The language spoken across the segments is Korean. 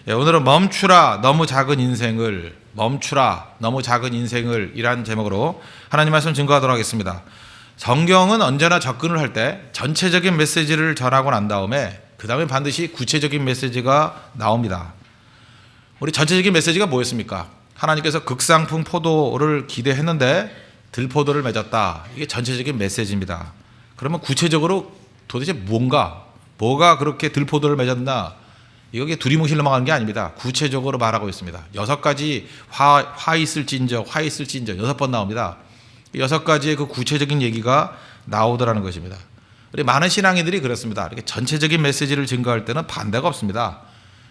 오늘은 멈추라 너무 작은 인생을, 멈추라 너무 작은 인생을 이란 제목으로 하나님 말씀 증거하도록 하겠습니다. 성경은 언제나 접근을 할 때 전체적인 메시지를 전하고 난 다음에 그 다음에 반드시 구체적인 메시지가 나옵니다. 우리 전체적인 메시지가 뭐였습니까? 하나님께서 극상품 포도를 기대했는데 들포도를 맺었다. 이게 전체적인 메시지입니다. 그러면 구체적으로 도대체 뭐가 그렇게 들포도를 맺었나? 이게 두리뭉실 넘어가는 게 아닙니다. 구체적으로 말하고 있습니다. 6가지 화 있을진저 6번 나옵니다. 6가지의 그 구체적인 얘기가 나오더라는 것입니다. 우리 많은 신앙인들이 그렇습니다. 이렇게 전체적인 메시지를 증거할 때는 반대가 없습니다.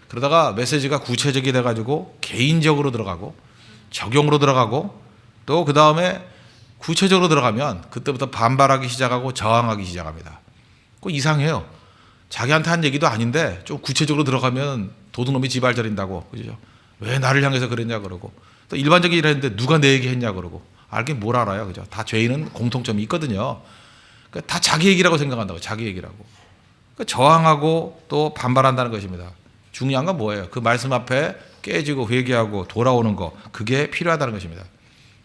그러다가 메시지가 구체적이 돼가지고 개인적으로 들어가고 적용으로 들어가고 또 그 다음에 구체적으로 들어가면 그때부터 반발하기 시작하고 저항하기 시작합니다. 그거 이상해요. 자기한테 한 얘기도 아닌데 좀 구체적으로 들어가면 도둑놈이 지발저린다고, 그죠? 왜 나를 향해서 그랬냐 그러고, 또 일반적인 일을 했는데 누가 내 얘기 했냐 그러고, 알긴 뭘 알아요, 그죠? 다 죄인은 공통점이 있거든요. 그러니까 다 자기 얘기라고 생각한다고, 자기 얘기라고. 그러니까 저항하고 또 반발한다는 것입니다. 중요한 건 뭐예요? 그 말씀 앞에 깨지고 회개하고 돌아오는 거, 그게 필요하다는 것입니다.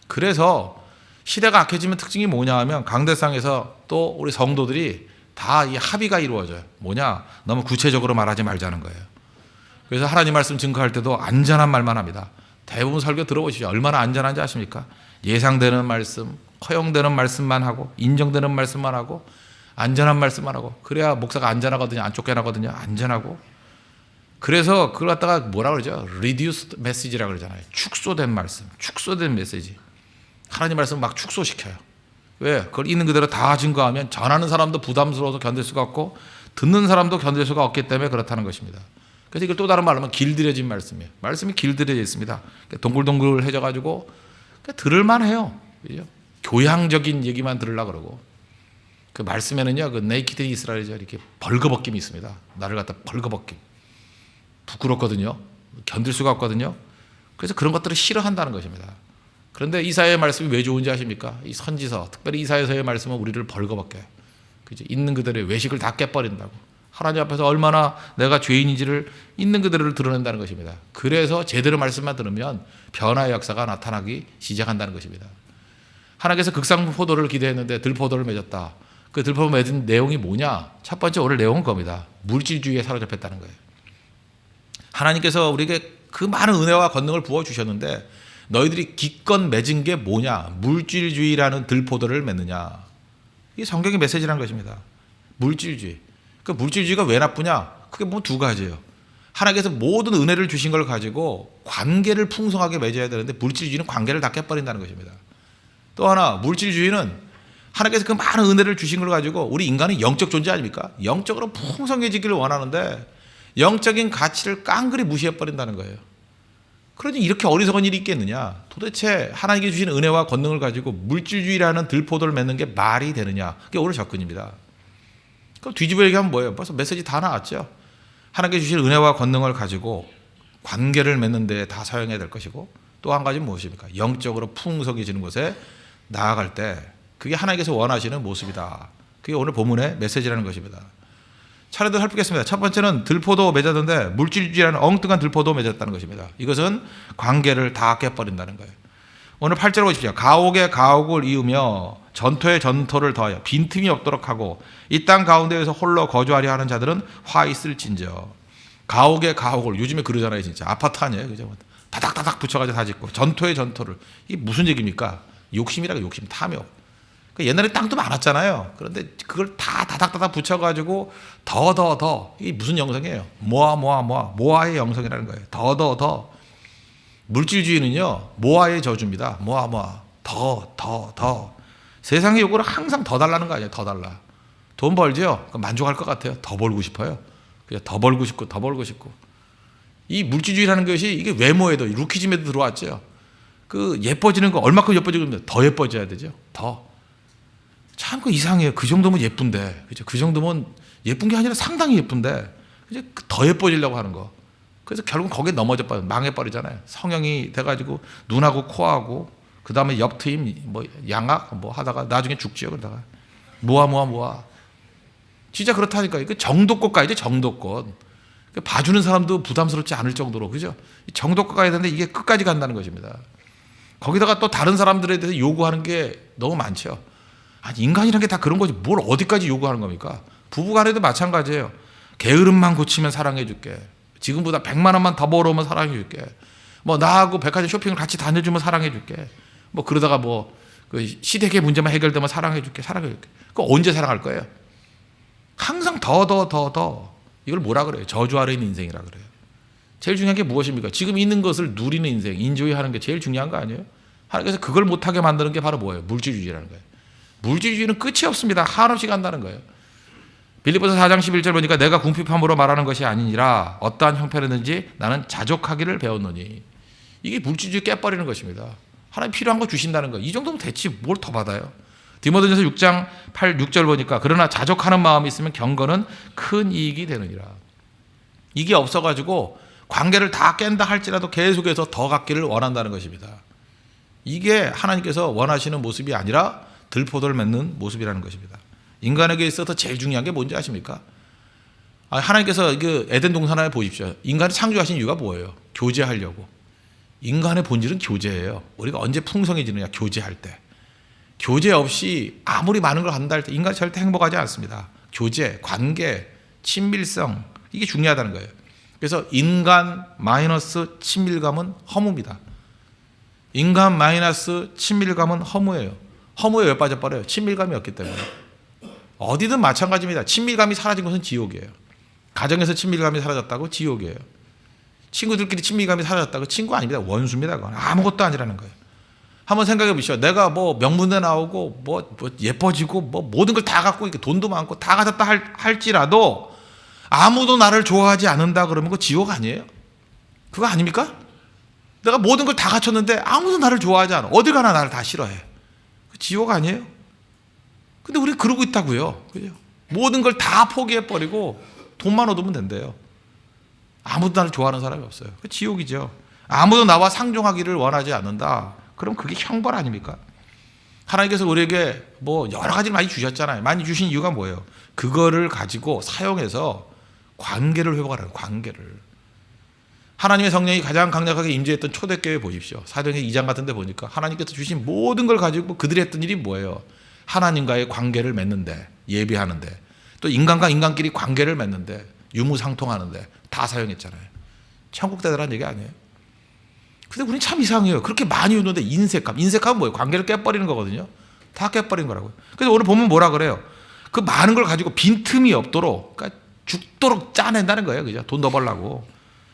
그래서 시대가 악해지면 특징이 뭐냐 하면 강대상에서 또 우리 성도들이 다 이 합의가 이루어져요. 뭐냐? 너무 구체적으로 말하지 말자는 거예요. 그래서 하나님 말씀 증거할 때도 안전한 말만 합니다. 대부분 설교 들어보시죠. 얼마나 안전한지 아십니까? 예상되는 말씀, 허용되는 말씀만 하고, 인정되는 말씀만 하고, 안전한 말씀만 하고, 그래야 목사가 안전하거든요. 안 쫓겨나거든요. 안전하고. 그래서 그걸 갖다가 뭐라 그러죠? reduced message라고 그러잖아요. 축소된 말씀, 축소된 메시지. 하나님 말씀 막 축소시켜요. 왜? 그걸 있는 그대로 다 증거하면 전하는 사람도 부담스러워서 견딜 수가 없고 듣는 사람도 견딜 수가 없기 때문에 그렇다는 것입니다. 그래서 이걸 또 다른 말로 하면 길들여진 말씀이에요. 말씀이 길들여져 있습니다. 동글동글해져 가지고 들을만 해요. 그죠? 교양적인 얘기만 들으려고 그러고, 그 말씀에는요, 그 네이키드 이스라엘이죠. 이렇게 벌거벗김이 있습니다. 나를 갖다 벌거벗김. 부끄럽거든요. 견딜 수가 없거든요. 그래서 그런 것들을 싫어한다는 것입니다. 그런데 이사야의 말씀이 왜 좋은지 아십니까? 이 선지서, 특별히 이사야서의 말씀은 우리를 벌거벗겨요. 그죠? 있는 그대로의 외식을 다 깨버린다고. 하나님 앞에서 얼마나 내가 죄인인지를 있는 그대로를 드러낸다는 것입니다. 그래서 제대로 말씀만 들으면 변화의 역사가 나타나기 시작한다는 것입니다. 하나님께서 극상품 포도를 기대했는데 들포도를 맺었다. 그 들포도 맺은 내용이 뭐냐? 첫 번째 오늘 내용은 겁니다. 물질주의에 사로잡혔다는 거예요. 하나님께서 우리에게 그 많은 은혜와 권능을 부어주셨는데 너희들이 기껏 맺은 게 뭐냐? 물질주의라는 들포도를 맺느냐? 이게 성경의 메시지라는 것입니다. 물질주의. 그 물질주의가 왜 나쁘냐? 그게 뭐 두 가지예요. 하나님께서 모든 은혜를 주신 걸 가지고 관계를 풍성하게 맺어야 되는데 물질주의는 관계를 다 깨버린다는 것입니다. 또 하나, 물질주의는 하나님께서 그 많은 은혜를 주신 걸 가지고 우리 인간은 영적 존재 아닙니까? 영적으로 풍성해지기를 원하는데 영적인 가치를 깡그리 무시해버린다는 거예요. 그러니 이렇게 어리석은 일이 있겠느냐? 도대체 하나님께 주신 은혜와 권능을 가지고 물질주의라는 들포도를 맺는 게 말이 되느냐? 그게 오늘 접근입니다. 그럼 뒤집어 얘기하면 뭐예요? 벌써 메시지 다 나왔죠. 하나님께 주신 은혜와 권능을 가지고 관계를 맺는 데 다 사용해야 될 것이고, 또 한 가지는 무엇입니까? 영적으로 풍성해지는 곳에 나아갈 때 그게 하나님께서 원하시는 모습이다. 그게 오늘 본문의 메시지라는 것입니다. 차례대로 살피겠습니다. 첫 번째는 들포도 맺었는데 물질주의라는 엉뚱한 들포도 맺었다는 것입니다. 이것은 관계를 다 깨버린다는 거예요. 오늘 8절 보십시오. 가옥에 가옥을 이으며 전토에 전토를 더하여 빈틈이 없도록 하고 이 땅 가운데에서 홀로 거주하려 하는 자들은 화 있을진저. 가옥에 가옥을, 요즘에 그러잖아요. 진짜 아파트 아니에요, 그죠? 다닥다닥 붙여가지고 다 짓고 전토에 전토를. 이게 무슨 얘기입니까? 욕심이라고, 욕심, 탐욕. 옛날에 땅도 많았잖아요. 그런데 그걸 다 다닥다닥 붙여가지고 더 이게 무슨 영성이에요? 모아의 영성이라는 거예요. 더. 물질주의는요, 모아의 저주입니다. 모아 더. 세상의 요구를 항상 더 달라는 거 아니에요? 더 달라. 돈 벌죠? 그럼 만족할 것 같아요. 더 벌고 싶어요. 그냥 더 벌고 싶고. 이 물질주의라는 것이 이게 외모에도, 루키즘에도 들어왔죠. 그 예뻐지는 거 얼마큼 예뻐지면 더 예뻐져야 되죠. 더. 참 그 이상해요. 그 정도면 예쁜데, 그죠? 그 정도면 예쁜 게 아니라 상당히 예쁜데, 이제 더 예뻐지려고 하는 거. 그래서 결국 거기에 넘어져 망해버리잖아요. 성형이 돼가지고 눈하고 코하고 그 다음에 옆트임 뭐 양악 뭐 하다가 나중에 죽지요. 그러다가 모아. 진짜 그렇다니까. 그 정도껏 가야지, 정도껏. 봐주는 사람도 부담스럽지 않을 정도로, 그죠? 정도가 가야 되는데 이게 끝까지 간다는 것입니다. 거기다가 또 다른 사람들에 대해서 요구하는 게 너무 많죠. 아니, 인간이란 게 다 그런 거지. 뭘 어디까지 요구하는 겁니까? 부부간에도 마찬가지예요. 게으름만 고치면 사랑해 줄게. 지금보다 100만 원만 더 벌어오면 사랑해 줄게. 뭐 나하고 백화점 쇼핑을 같이 다녀주면 사랑해 줄게. 뭐 그러다가 뭐 그 시댁의 문제만 해결되면 사랑해 줄게. 사랑해 줄게. 그거 언제 사랑할 거예요? 항상 더. 이걸 뭐라 그래요? 저주 아래 있는 인생이라 그래요. 제일 중요한 게 무엇입니까? 지금 있는 것을 누리는 인생, 인조이하는 게 제일 중요한 거 아니에요? 하나님께서 그걸 못하게 만드는 게 바로 뭐예요? 물질주의라는 거예요. 물질주의는 끝이 없습니다. 한없이 간다는 거예요. 빌립보서 4장 11절 보니까 내가 궁핍함으로 말하는 것이 아니니라 어떠한 형편이든지 나는 자족하기를 배웠노니. 이게 물질주의 깨버리는 것입니다. 하나님 필요한 거 주신다는 거. 이 정도면 됐지 뭘 더 받아요. 디모데전서 6장 6절 보니까 그러나 자족하는 마음이 있으면 경건은 큰 이익이 되느니라. 이게 없어가지고 관계를 다 깬다 할지라도 계속해서 더 갖기를 원한다는 것입니다. 이게 하나님께서 원하시는 모습이 아니라 들포도를 맺는 모습이라는 것입니다. 인간에게 있어서 제일 중요한 게 뭔지 아십니까? 하나님께서 에덴 동산에 보십시오. 인간을 창조하신 이유가 뭐예요? 교제하려고. 인간의 본질은 교제예요. 우리가 언제 풍성해지느냐? 교제할 때. 교제 없이 아무리 많은 걸 한다 할 때 인간이 절대 행복하지 않습니다. 교제, 관계, 친밀성 이게 중요하다는 거예요. 그래서 인간 마이너스 친밀감은 허무입니다. 인간 마이너스 친밀감은 허무예요. 허무에 왜 빠져버려요? 친밀감이 없기 때문에. 어디든 마찬가지입니다. 친밀감이 사라진 것은 지옥이에요. 가정에서 친밀감이 사라졌다고 지옥이에요. 친구들끼리 친밀감이 사라졌다고 친구 아닙니다. 원수입니다. 그건 아무것도 아니라는 거예요. 한번 생각해 보시죠. 내가 뭐 명문대 나오고 뭐 예뻐지고 뭐 모든 걸 다 갖고 이렇게 돈도 많고 다 가졌다 할지라도 아무도 나를 좋아하지 않는다 그러면 그거 지옥 아니에요? 그거 아닙니까? 내가 모든 걸 다 갖췄는데 아무도 나를 좋아하지 않아. 어디 가나 나를 다 싫어해. 그 지옥 아니에요? 근데 우리 그러고 있다고요. 그죠? 모든 걸 다 포기해버리고 돈만 얻으면 된대요. 아무도 나를 좋아하는 사람이 없어요. 그 지옥이죠. 아무도 나와 상종하기를 원하지 않는다. 그럼 그게 형벌 아닙니까? 하나님께서 우리에게 뭐 여러 가지를 많이 주셨잖아요. 많이 주신 이유가 뭐예요? 그거를 가지고 사용해서 관계를 회복하라는 관계를. 하나님의 성령이 가장 강력하게 임재했던 초대교회 보십시오. 사도행전 2장 같은 데 보니까 하나님께서 주신 모든 걸 가지고 그들이 했던 일이 뭐예요? 하나님과의 관계를 맺는데, 예배하는데, 또 인간과 인간끼리 관계를 맺는데, 유무상통하는데 다 사용했잖아요. 천국 대단한 얘기 아니에요? 근데 우리는 참 이상해요. 그렇게 많이 웃는데 인색함은 뭐예요? 관계를 깨버리는 거거든요. 다 깨버리는 거라고요. 그래서 오늘 보면 뭐라 그래요? 그 많은 걸 가지고 빈틈이 없도록, 그러니까 죽도록 짜낸다는 거예요. 그죠? 돈 더 벌라고.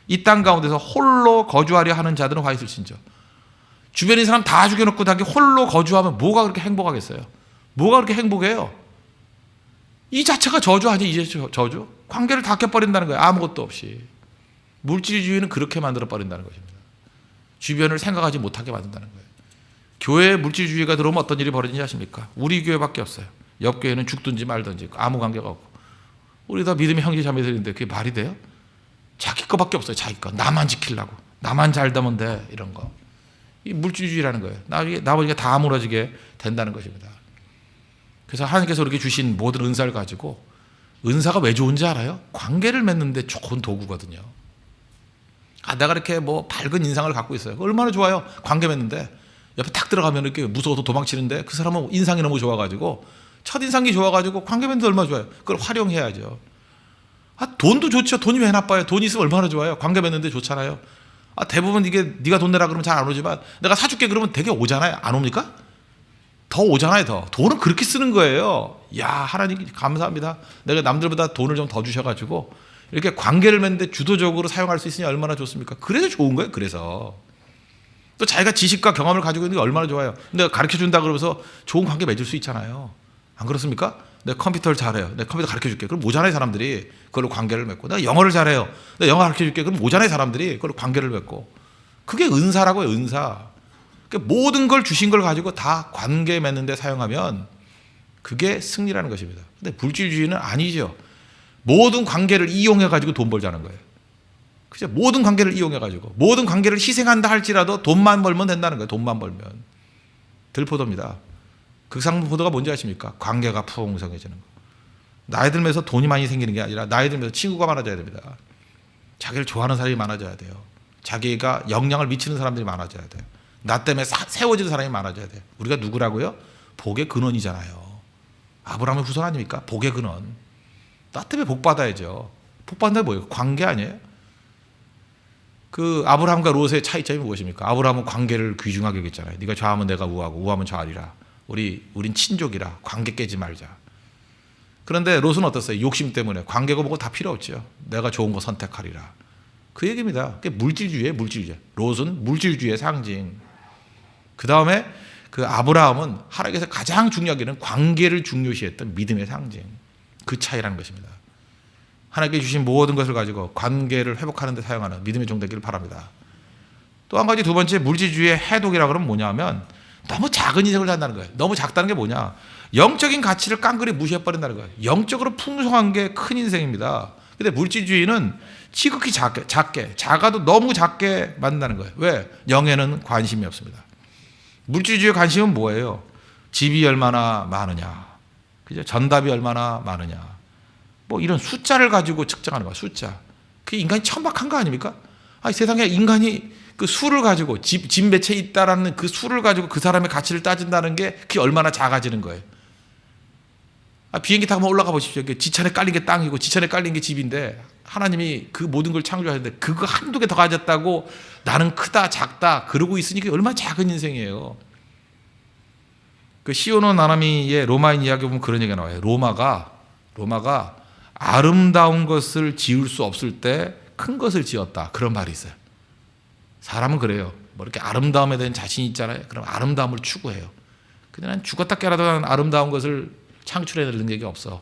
이 땅 가운데서 홀로 거주하려 하는 자들은 화 있을진저. 주변에 있는 사람 다 죽여놓고 자기 홀로 거주하면 뭐가 그렇게 행복하겠어요? 뭐가 그렇게 행복해요? 이 자체가 저주 아니에요? 이제 저주? 관계를 다 깨버린다는 거예요. 아무것도 없이. 물질주의는 그렇게 만들어버린다는 것입니다. 주변을 생각하지 못하게 만든다는 거예요. 교회에 물질주의가 들어오면 어떤 일이 벌어지는지 아십니까? 우리 교회밖에 없어요. 옆 교회는 죽든지 말든지 아무 관계가 없고. 우리 다 믿음의 형제 자매들인데 그게 말이 돼요? 자기 거밖에 없어요. 자기 거. 나만 지키려고. 나만 잘 되면 돼. 이런 거. 이 물질주의라는 거예요. 나머지가 다 무너지게 된다는 것입니다. 그래서 하나님께서 우리에게 주신 모든 은사를 가지고 은사가 왜 좋은지 알아요? 관계를 맺는데 좋은 도구거든요. 내가 이렇게 뭐 밝은 인상을 갖고 있어요. 얼마나 좋아요. 관계 맺는데 옆에 탁 들어가면 이렇게 무서워서 도망치는데 그 사람은 인상이 너무 좋아가지고 첫인상이 좋아가지고 관계 맺는데 얼마나 좋아요. 그걸 활용해야죠. 돈도 좋죠. 돈이 왜 나빠요? 돈이 있으면 얼마나 좋아요. 관계 맺는데 좋잖아요. 대부분 이게 네가 돈 내라 그러면 잘 안 오지만 내가 사줄게 그러면 되게 오잖아요. 안 옵니까? 더 오잖아요. 더. 돈은 그렇게 쓰는 거예요. 야, 하나님 감사합니다. 내가 남들보다 돈을 좀 더 주셔가지고 이렇게 관계를 맺는데 주도적으로 사용할 수 있으니 얼마나 좋습니까? 그래서 좋은 거예요. 그래서 또 자기가 지식과 경험을 가지고 있는 게 얼마나 좋아요. 내가 가르쳐준다 그러면서 좋은 관계 맺을 수 있잖아요. 안 그렇습니까? 내가 컴퓨터를 잘해요. 내가 컴퓨터 가르쳐줄게. 그럼 오잖아요. 사람들이 그걸로 관계를 맺고. 내가 영어를 잘해요. 내가 영어 가르쳐줄게. 그럼 오잖아요. 사람들이 그걸로 관계를 맺고. 그게 은사라고요. 은사. 그러니까 모든 걸 주신 걸 가지고 다 관계 맺는 데 사용하면 그게 승리라는 것입니다. 근데 물질주의는 아니죠. 모든 관계를 이용해가지고 돈 벌자는 거예요. 그죠? 모든 관계를 이용해가지고 모든 관계를 희생한다 할지라도 돈만 벌면 된다는 거예요. 돈만 벌면. 들포도입니다. 극상포도가 뭔지 아십니까? 관계가 풍성해지는 거. 나이 들면서 돈이 많이 생기는 게 아니라 나이 들면서 친구가 많아져야 됩니다. 자기를 좋아하는 사람이 많아져야 돼요. 자기가 영향을 미치는 사람들이 많아져야 돼요. 나 때문에 세워지는 사람이 많아져야 돼요. 우리가 누구라고요? 복의 근원이잖아요. 아브라함의 후손 아닙니까? 복의 근원. 나 때문에 복 받아야죠. 복 받는 게 뭐예요? 관계 아니에요? 그 아브라함과 롯의 차이점이 무엇입니까? 아브라함은 관계를 귀중하게 여겼잖아요. 네가 좌하면 내가 우하고 우하면 좌하리라. 우린 친족이라 관계 깨지 말자. 그런데 롯은 어땠어요? 욕심 때문에 관계고 뭐고 다 필요 없죠. 내가 좋은 거 선택하리라. 그 얘기입니다. 그게 물질주의예요, 물질주의. 롯은 물질주의의 상징. 그 다음에 그 아브라함은 하나님께서 가장 중요하게는 관계를 중요시했던 믿음의 상징. 그 차이라는 것입니다. 하나님께 주신 모든 것을 가지고 관계를 회복하는 데 사용하는 믿음의 종 되기를 바랍니다. 또 한 가지 두 번째 물질주의의 해독이라고 그러면 뭐냐면 너무 작은 인생을 산다는 거예요. 너무 작다는 게 뭐냐? 영적인 가치를 깡그리 무시해버린다는 거예요. 영적으로 풍성한 게 큰 인생입니다. 근데 물질주의는 지극히 작아도 너무 작게 만든다는 거예요. 왜? 영에는 관심이 없습니다. 물질주의의 관심은 뭐예요? 집이 얼마나 많으냐, 그죠? 전답이 얼마나 많으냐, 뭐 이런 숫자를 가지고 측정하는 거야. 숫자. 그게 인간이 천박한 거 아닙니까? 아니, 세상에 인간이 그 수를 가지고 집 몇 채 있다라는 그 수를 가지고 그 사람의 가치를 따진다는 게 그게 얼마나 작아지는 거예요. 비행기 타고 올라가 보십시오. 지천에 깔린 게 땅이고 지천에 깔린 게 집인데 하나님이 그 모든 걸 창조하셨는데 그거 한두 개 더 가졌다고 나는 크다 작다 그러고 있으니까 얼마나 작은 인생이에요. 그 시오노 나나미의 로마인 이야기 보면 그런 얘기가 나와요. 로마가 아름다운 것을 지을 수 없을 때 큰 것을 지었다. 그런 말이 있어요. 사람은 그래요. 뭐 이렇게 아름다움에 대한 자신이 있잖아요. 그럼 아름다움을 추구해요. 근데 난 죽었다 깨라도 난 아름다운 것을 창출해낼 능력이 없어.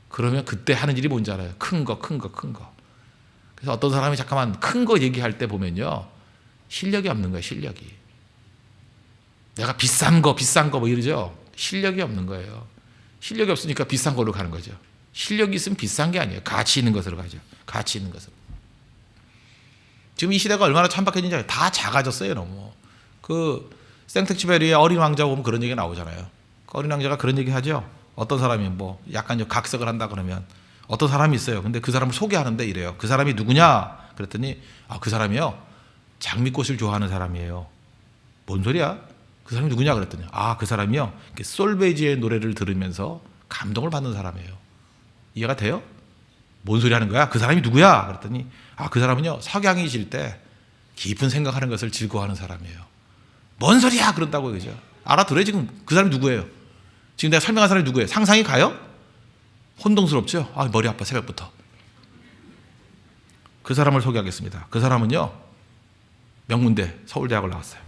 그러면 그때 하는 일이 뭔지 알아요? 큰 거. 그래서 어떤 사람이 잠깐만 큰 거 얘기할 때 보면요, 실력이 없는 거예요. 실력이. 내가 비싼 거 뭐 이러죠. 실력이 없는 거예요. 실력이 없으니까 비싼 걸로 가는 거죠. 실력이 있으면 비싼 게 아니에요. 가치 있는 것으로 가죠. 가치 있는 것으로. 지금 이 시대가 얼마나 천박해진지 알아요. 다 작아졌어요. 너무. 그 생텍쥐베리의 어린 왕자 보면 그런 얘기 나오잖아요. 그 어린 왕자가 그런 얘기 하죠. 어떤 사람이 뭐 약간 좀 각색을 한다 그러면 어떤 사람이 있어요. 근데 그 사람을 소개하는데 이래요. 그 사람이 누구냐? 그랬더니 그 사람이요, 장미꽃을 좋아하는 사람이에요. 뭔 소리야? 그 사람이 누구냐? 그랬더니 그 사람이요, 솔베이지의 노래를 들으면서 감동을 받는 사람이에요. 이해가 돼요? 뭔 소리 하는 거야? 그 사람이 누구야? 그랬더니 그 사람은요, 석양이 질 때 깊은 생각하는 것을 즐거워하는 사람이에요. 뭔 소리야? 그런다고 그죠? 알아들어요? 지금 그 사람이 누구예요? 지금 내가 설명한 사람이 누구예요? 상상이 가요? 혼동스럽죠? 머리 아파 새벽부터. 그 사람을 소개하겠습니다. 그 사람은요, 명문대 서울대학을 나왔어요.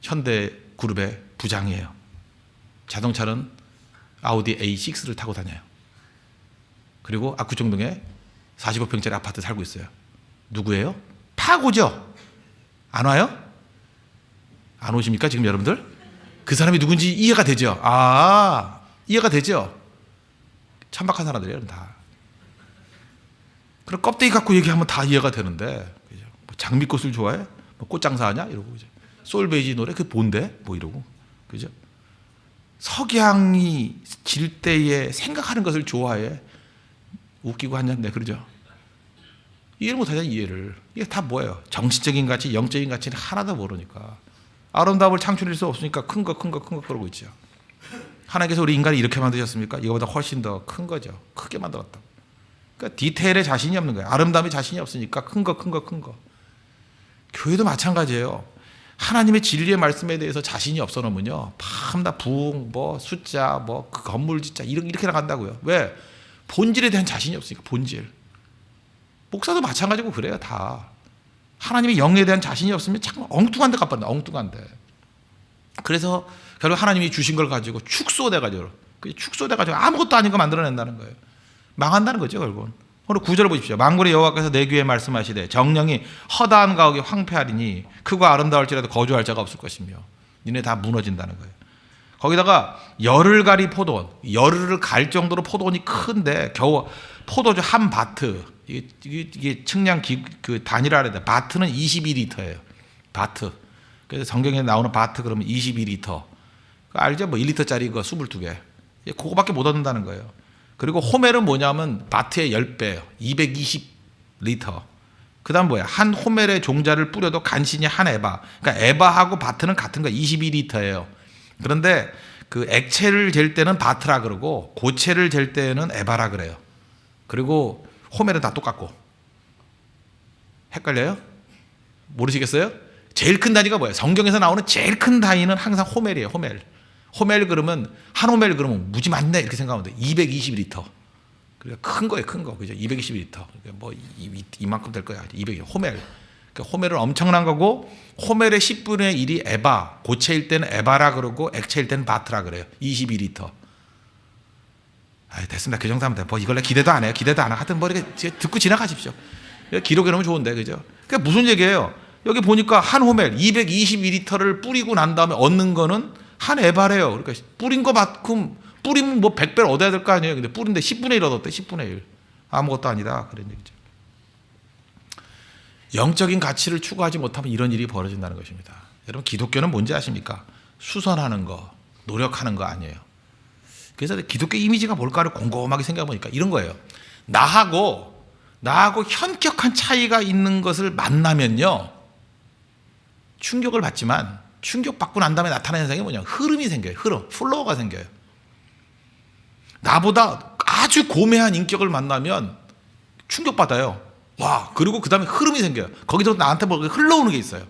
현대그룹의 부장이에요. 자동차는 아우디 A6를 타고 다녀요. 그리고 압구정동에 45평짜리 아파트 살고 있어요. 누구예요? 파고죠? 안 와요? 안 오십니까 지금 여러분들? 그 사람이 누군지 이해가 되죠? 이해가 되죠? 천박한 사람들이에요 다. 그럼 껍데기 갖고 얘기하면 다 이해가 되는데, 그죠? 뭐 장미꽃을 좋아해? 뭐 꽃장사하냐? 이러고, 그죠? 솔베이지 노래 그게 뭔데? 뭐 이러고, 그죠? 석양이 질 때에 생각하는 것을 좋아해. 웃기고 한잔데, 그러죠? 이해를 못하잖아. 이해를. 이게 다 뭐예요? 정신적인 가치, 영적인 가치는 하나도 모르니까. 아름다움을 창출할 수 없으니까 큰 거 그러고 있죠. 하나님께서 우리 인간을 이렇게 만드셨습니까? 이거보다 훨씬 더 큰 거죠. 크게 만들었다. 그러니까 디테일에 자신이 없는 거예요. 아름다움에 자신이 없으니까 큰 거. 교회도 마찬가지예요. 하나님의 진리의 말씀에 대해서 자신이 없어 놓으면요, 밤낮 부흥, 뭐 숫자, 뭐 그 건물 짓자 이렇게 나간다고요. 왜? 본질에 대한 자신이 없으니까. 본질. 목사도 마찬가지고 그래요. 다. 하나님의 영에 대한 자신이 없으면 참 엉뚱한 데 갚았다. 엉뚱한 데. 그래서 결국 하나님이 주신 걸 가지고 축소돼가지고 아무것도 아닌 거 만들어낸다는 거예요. 망한다는 거죠 결국은. 오늘 9절 보십시오. 만군의 여호와께서 내 귀에 말씀하시되 정령이 허다한 가옥이 황폐하리니 크고 아름다울지라도 거주할 자가 없을 것이며 니네 다 무너진다는 거예요. 거기다가 열을 가리 포도원, 열을 갈 정도로 포도원이 큰데 겨우 포도주 한 바트, 이게 측량 그 단위라 그래야 돼. 바트는 22리터예요. 바트. 그래서 성경에 나오는 바트 그러면 22리터. 알죠? 뭐 1리터짜리 거 22개. 그거밖에 못 얻는다는 거예요. 그리고 호멜은 뭐냐면 바트의 10배예요. 220 리터. 그다음 뭐야? 한 호멜의 종자를 뿌려도 간신히 한 에바. 그러니까 에바하고 바트는 같은 거 22리터예요. 그런데 그 액체를 잴 때는 바트라 그러고 고체를 잴 때는 에바라 그래요. 그리고 호멜은 다 똑같고. 헷갈려요? 모르시겠어요? 제일 큰 단위가 뭐예요? 성경에서 나오는 제일 큰 단위는 항상 호멜이에요. 호멜. 호멜 그러면 한 호멜 그러면 무지 많네 이렇게 생각하면 돼. 220리터. 그러니까 큰 거예요, 큰 거. 그죠? 220리터. 그러니까 뭐 이만큼 될 거야. 200. 호멜. 그러니까 호멜은 엄청난 거고 호멜의 10분의 1이 에바. 고체일 때는 에바라 그러고 액체일 때는 바트라 그래요. 22리터. 아, 됐습니다. 그 정도 하면 돼. 뭐 이걸 기대도 안 해요. 기대도 안 해요. 하여튼 뭐 이렇게 듣고 지나가십시오. 기록해 놓으면 좋은데, 그죠? 그러니까 무슨 얘기예요? 여기 보니까 한 호멜 222리터를 뿌리고 난 다음에 얻는 거는 한 에바래요. 그러니까 뿌린 것만큼 뿌리면 뭐 100배를 얻어야 될 거 아니에요. 근데 뿌린데 10분의 1 얻었대. 10분의 1. 아무것도 아니다. 그런 얘기죠. 영적인 가치를 추구하지 못하면 이런 일이 벌어진다는 것입니다. 여러분 기독교는 뭔지 아십니까? 수선하는 거, 노력하는 거 아니에요. 그래서 기독교 이미지가 뭘까를 곰곰하게 생각해 보니까 이런 거예요. 나하고 현격한 차이가 있는 것을 만나면요. 충격을 받지만 충격받고 난 다음에 나타나는 현상이 뭐냐? 흐름이 생겨요. 흐름, 플로우가 생겨요. 나보다 아주 고매한 인격을 만나면 충격받아요. 와, 그리고 그 다음에 흐름이 생겨요. 거기서 나한테 뭐 흘러오는 게 있어요.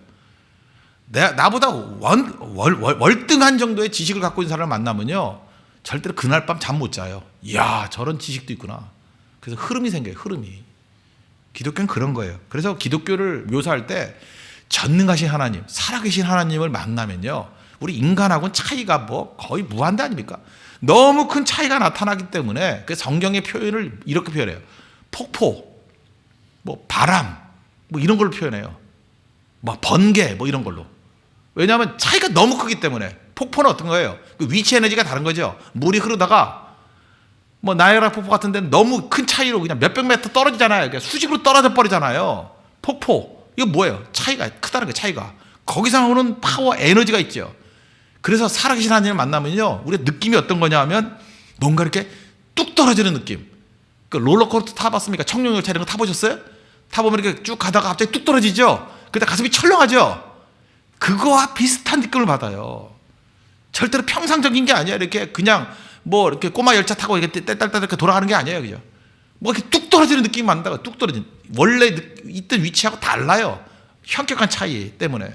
나보다 월등한 정도의 지식을 갖고 있는 사람을 만나면요. 절대로 그날 밤 잠 못 자요. 이야, 저런 지식도 있구나. 그래서 흐름이 생겨요. 흐름이. 기독교는 그런 거예요. 그래서 기독교를 묘사할 때 전능하신 하나님, 살아계신 하나님을 만나면요. 우리 인간하고는 차이가 뭐 거의 무한대 아닙니까? 너무 큰 차이가 나타나기 때문에 그 성경의 표현을 이렇게 표현해요. 폭포, 뭐 바람, 뭐 이런 걸로 표현해요. 뭐 번개, 뭐 이런 걸로. 왜냐하면 차이가 너무 크기 때문에. 폭포는 어떤 거예요? 그 위치 에너지가 다른 거죠. 물이 흐르다가 뭐 나이아가라 폭포 같은 데는 너무 큰 차이로 그냥 몇백 미터 떨어지잖아요. 그러니까 수직으로 떨어져 버리잖아요. 폭포. 이거 뭐예요? 차이가 크다는 거예요. 차이가. 거기서 오는 파워, 에너지가 있죠. 그래서 살아계신 하나님을 만나면요. 우리의 느낌이 어떤 거냐 하면 뭔가 이렇게 뚝 떨어지는 느낌. 그 롤러코스터 타봤습니까? 청룡열차 이런 거 타보셨어요? 타보면 이렇게 쭉 가다가 갑자기 뚝 떨어지죠? 그때 가슴이 철렁하죠? 그거와 비슷한 느낌을 받아요. 절대로 평상적인 게 아니에요. 이렇게 그냥 뭐 이렇게 꼬마 열차 타고 이렇게 떼딸딸 이렇게 돌아가는 게 아니에요. 그죠? 뭐 이렇게 뚝 떨어지는 느낌이 받는다고. 뚝 떨어진. 원래 있던 위치하고 달라요. 현격한 차이 때문에.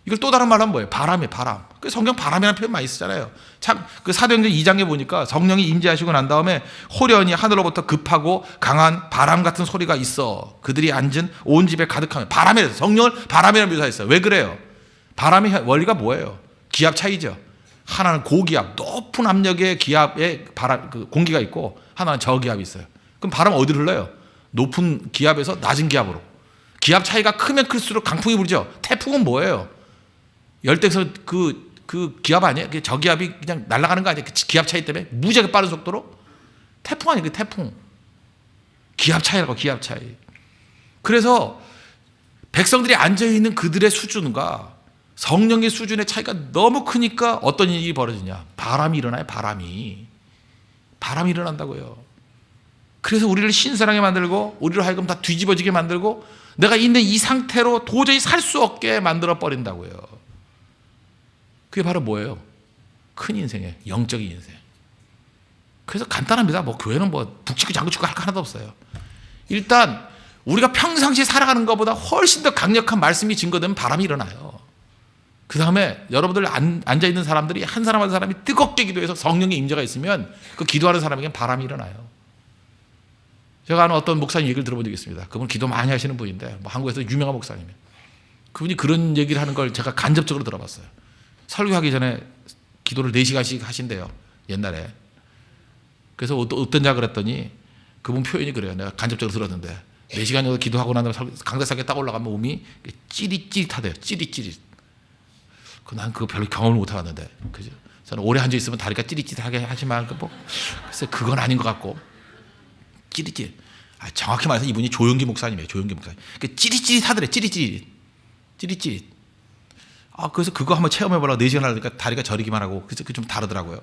이걸 또 다른 말로 하면 뭐예요? 바람이에요. 바람. 그 성경 바람이라는 표현 많이 쓰잖아요. 참 그 사도행전 2장에 보니까 성령이 임재하시고 난 다음에 호련히 하늘로부터 급하고 강한 바람 같은 소리가 있어. 그들이 앉은 온 집에 가득하면 바람이래요. 성령을 바람이라는 묘사했어요. 왜 그래요? 바람의 원리가 뭐예요? 기압 차이죠. 하나는 고기압, 높은 압력의 기압에 바람, 그 공기가 있고 하나는 저기압이 있어요. 그럼 바람은 어디로 흘러요? 높은 기압에서 낮은 기압으로. 기압 차이가 크면 클수록 강풍이 불죠. 태풍은 뭐예요? 열대에서 그 기압 아니에요? 저기압이 그냥 날아가는 거 아니에요? 그 기압 차이 때문에 무지하게 빠른 속도로? 태풍 아니에요? 그 태풍. 기압 차이라고, 기압 차이. 그래서 백성들이 앉아있는 그들의 수준과 성령의 수준의 차이가 너무 크니까 어떤 일이 벌어지냐? 바람이 일어나요, 바람이. 바람이 일어난다고요. 그래서 우리를 신사랑에 만들고 우리를 하여금 다 뒤집어지게 만들고 내가 있는 이 상태로 도저히 살 수 없게 만들어 버린다고요. 그게 바로 뭐예요? 큰 인생이에요. 영적인 인생. 그래서 간단합니다. 뭐 교회는 뭐 북치고 장구치고 할 거 하나도 없어요. 일단 우리가 평상시에 살아가는 것보다 훨씬 더 강력한 말씀이 증거되면 바람이 일어나요. 그 다음에 여러분들 앉아있는 사람들이 한 사람 한 사람이 뜨겁게 기도해서 성령의 임재가 있으면 그 기도하는 사람에게는 바람이 일어나요. 제가 아는 어떤 목사님 얘기를 들어본 적이 있습니다. 그분 기도 많이 하시는 분인데 뭐 한국에서 유명한 목사님이에요. 그분이 그런 얘기를 하는 걸 제가 간접적으로 들어봤어요. 설교하기 전에 기도를 4시간씩 하신대요. 옛날에. 그래서 어떠냐 그랬더니 그분 표현이 그래요. 내가 간접적으로 들었는데 4시간 정도 기도하고 난 다음에 강대상에 딱 올라가면 몸이 찌릿찌릿하대요. 찌릿찌릿. 난 그거 별로 경험을 못 해봤는데, 그죠? 저는 오래 앉아 있으면 다리가 찌릿찌릿하게 하지만 글쎄 그건 아닌 것 같고 찌릿찌릿. 정확히 말해서 이분이 조용기 목사님이에요. 조용기 목사님. 찌릿찌릿하더래. 찌릿찌릿. 그래서 그거 한번 체험해보려고 4시간 하니까 다리가 저리기만 하고 그래서 그게 좀 다르더라고요.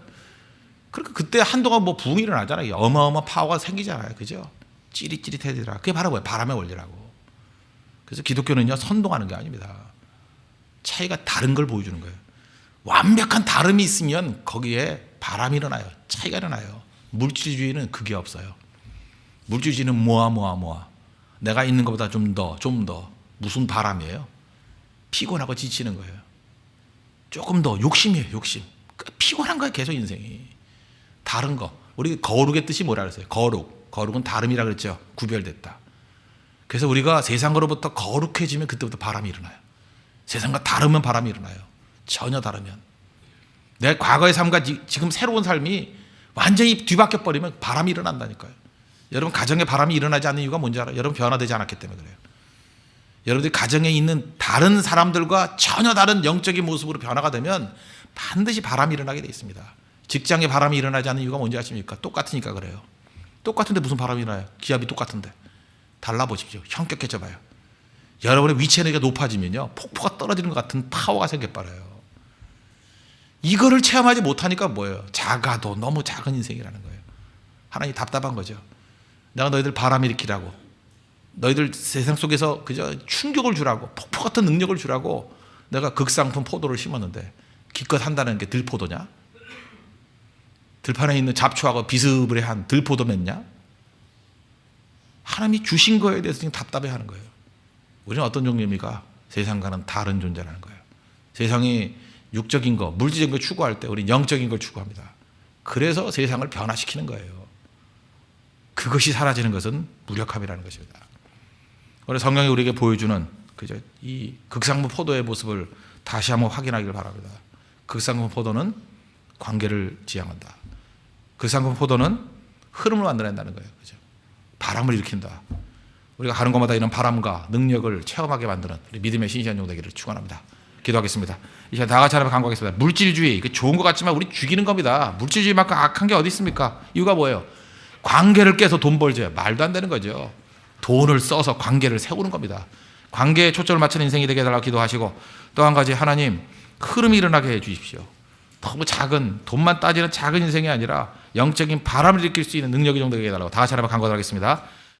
그러니까 그때 한동안 뭐 부흥이 일어나잖아요. 어마어마한 파워가 생기잖아요. 그죠? 찌릿찌릿해지라. 그게 바로 뭐예요? 바람의 원리라고. 그래서 기독교는요, 선동하는 게 아닙니다. 차이가 다른 걸 보여주는 거예요. 완벽한 다름이 있으면 거기에 바람이 일어나요. 차이가 일어나요. 물질주의는 그게 없어요. 물질주의는 모아. 내가 있는 것보다 좀 더. 무슨 바람이에요? 피곤하고 지치는 거예요. 조금 더 욕심이에요. 욕심. 피곤한 거예요. 계속 인생이. 다른 거. 우리 거룩의 뜻이 뭐라 그랬어요? 거룩은 다름이라 그랬죠. 구별됐다. 그래서 우리가 세상으로부터 거룩해지면 그때부터 바람이 일어나요. 세상과 다르면 바람이 일어나요. 전혀 다르면. 내 과거의 삶과 지금 새로운 삶이 완전히 뒤바뀌어 버리면 바람이 일어난다니까요. 여러분 가정에 바람이 일어나지 않는 이유가 뭔지 알아요? 여러분 변화되지 않았기 때문에 그래요. 여러분들이 가정에 있는 다른 사람들과 전혀 다른 영적인 모습으로 변화가 되면 반드시 바람이 일어나게 돼 있습니다. 직장에 바람이 일어나지 않는 이유가 뭔지 아십니까? 똑같으니까 그래요. 똑같은데 무슨 바람이 일어나요? 기압이 똑같은데. 달라보십시오. 현격해져 봐요. 여러분의 위치 에너지가 높아지면요, 폭포가 떨어지는 것 같은 파워가 생겨버려요. 이거를 체험하지 못하니까 뭐예요? 작아도 너무 작은 인생이라는 거예요. 하나님 답답한 거죠. 내가 너희들 바람 일으키라고, 너희들 세상 속에서 그저 충격을 주라고, 폭포 같은 능력을 주라고 내가 극상품 포도를 심었는데 기껏 한다는 게 들포도냐? 들판에 있는 잡초하고 비스브레한 들포도 맺냐? 하나님이 주신 거에 대해서 지금 답답해하는 거예요. 우리는 어떤 종류입니까? 세상과는 다른 존재라는 거예요. 세상이 육적인 거, 물질적인 걸 추구할 때 우리는 영적인 걸 추구합니다. 그래서 세상을 변화시키는 거예요. 그것이 사라지는 것은 무력함이라는 것입니다. 그래서 성경이 우리에게 보여주는 그저 이 극상품 포도의 모습을 다시 한번 확인하기를 바랍니다. 극상품 포도는 관계를 지향한다. 극상품 포도는 흐름을 만들어낸다는 거예요. 그죠? 바람을 일으킨다. 우리가 가는 곳마다 이런 바람과 능력을 체험하게 만드는 우리 믿음의 신실한 종 되기를 축원합니다. 기도하겠습니다. 이 시간 다 같이 하나님 간구하겠습니다. 물질주의, 좋은 것 같지만 우리 죽이는 겁니다. 물질주의만큼 악한 게 어디 있습니까? 이유가 뭐예요? 관계를 깨서 돈 벌죠. 말도 안 되는 거죠. 돈을 써서 관계를 세우는 겁니다. 관계에 초점을 맞추는 인생이 되게 해달라고 기도하시고, 또 한 가지 하나님 흐름이 일어나게 해 주십시오. 너무 작은, 돈만 따지는 작은 인생이 아니라 영적인 바람을 일으킬 수 있는 능력이 정도되게 해달라고 다 같이 하나님 간구하겠습니다.